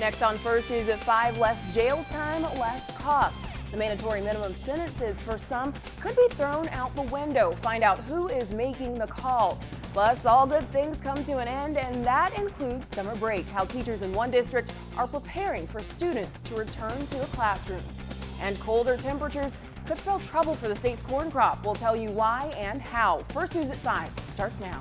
Next on First News at 5, less jail time, less cost. The mandatory minimum sentences for some could be thrown out the window. Find out who is making the call. Plus, all good things come to an end, and that includes summer break. How teachers in one district are preparing for students to return to the classroom. And colder temperatures could spell trouble for the state's corn crop. We'll tell you why and how. First News at 5 starts now.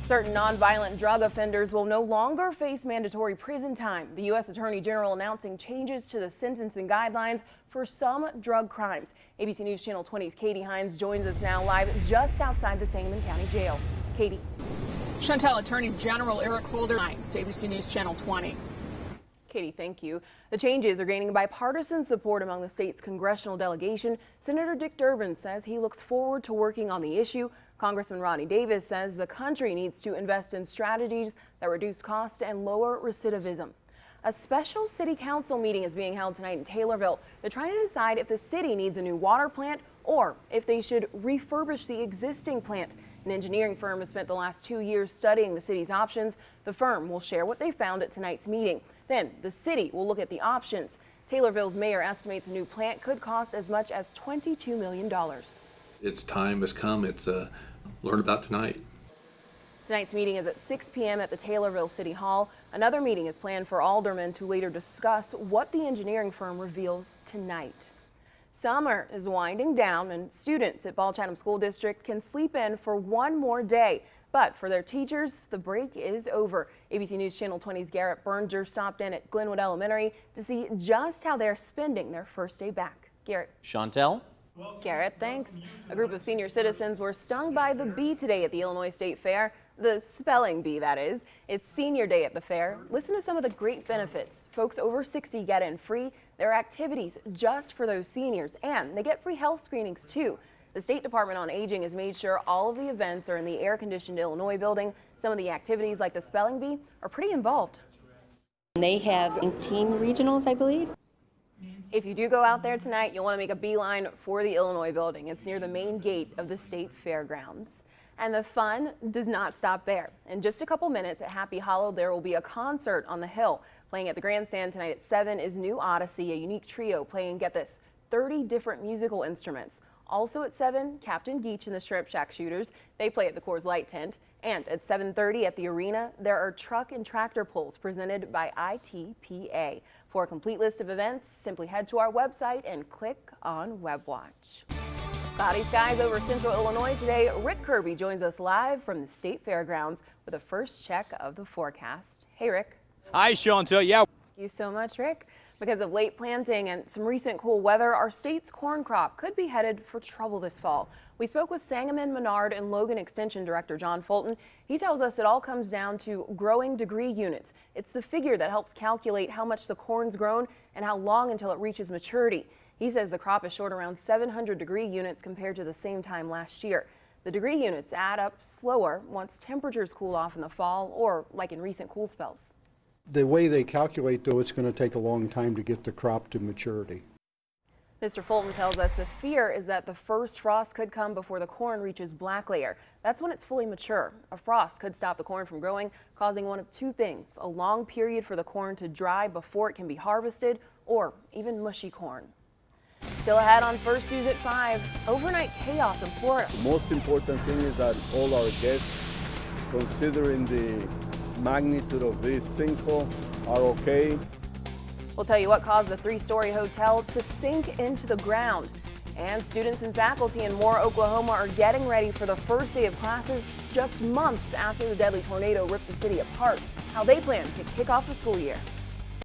Certain nonviolent drug offenders will no longer face mandatory prison time. The U.S. Attorney General announcing changes to the sentencing guidelines for some drug crimes. ABC News Channel 20's Katie Hines joins us now live just outside the Sangamon County Jail. Katie. Chantel, Attorney General Eric Holder, ABC News Channel 20. Katie, thank you. The changes are gaining bipartisan support among the state's congressional delegation. Senator Dick Durbin says he looks forward to working on the issue. Congressman Ronnie Davis says the country needs to invest in strategies that reduce cost and lower recidivism. A special city council meeting is being held tonight in Taylorville. They're trying to decide if the city needs a new water plant or if they should refurbish the existing plant. An engineering firm has spent the last 2 years studying the city's options. The firm will share what they found at tonight's meeting. Then the city will look at the options. Taylorville's mayor estimates a new plant could cost as much as $22 million. Its time has come. It's learn about tonight. Tonight's meeting is at 6 p.m. at the Taylorville City Hall. Another meeting is planned for aldermen to later discuss what the engineering firm reveals tonight. Summer is winding down and students at Ball Chatham School District can sleep in for one more day. But for their teachers, the break is over. ABC News Channel 20's Garrett Berger stopped in at Glenwood Elementary to see just how they're spending their first day back. Garrett. Chantel. Garrett, thanks. A group of senior citizens were stung by the bee today at the Illinois State Fair. The spelling bee, that is. It's senior day at the fair. Listen to some of the great benefits. Folks over 60 get in free. There are activities just for those seniors, and they get free health screenings too. The State Department on Aging has made sure all of the events are in the air-conditioned Illinois building. Some of the activities, like the spelling bee, are pretty involved. They have 18 regionals, I believe. If you do go out there tonight, you'll want to make a beeline for the Illinois building. It's near the main gate of the state fairgrounds. And the fun does not stop there. In just a couple minutes at Happy Hollow, there will be a concert on the hill. Playing at the grandstand tonight at 7 is New Odyssey, a unique trio playing, get this, 30 different musical instruments. Also at 7, Captain Geach and the Shrimp Shack Shooters. They play at the Coors Light tent. And at 7:30 at the arena, there are truck and tractor pulls presented by ITPA. For a complete list of events, simply head to our website and click on Web Watch. Cloudy skies over central Illinois today. Rick Kirby joins us live from the State Fairgrounds with a first check of the forecast. Hey, Rick. Hi, Chantel. Yeah. Thank you so much, Rick. Because of late planting and some recent cool weather, our state's corn crop could be headed for trouble this fall. We spoke with Sangamon, Menard, and Logan Extension Director John Fulton. He tells us it all comes down to growing degree units. It's the figure that helps calculate how much the corn's grown and how long until it reaches maturity. He says the crop is short around 700 degree units compared to the same time last year. The degree units add up slower once temperatures cool off in the fall or like in recent cool spells. The way they calculate, though, it's going to take a long time to get the crop to maturity. Mr. Fulton tells us the fear is that the first frost could come before the corn reaches black layer. That's when it's fully mature. A frost could stop the corn from growing, causing one of two things: a long period for the corn to dry before it can be harvested, or even mushy corn. Still ahead on First News at 5, overnight chaos in Florida. The most important thing is that all our guests, considering the magnitude of this sinkhole, are okay. We'll tell you what caused a 3-story hotel to sink into the ground. And students and faculty in Moore, Oklahoma are getting ready for the first day of classes just months after the deadly tornado ripped the city apart. How they plan to kick off the school year.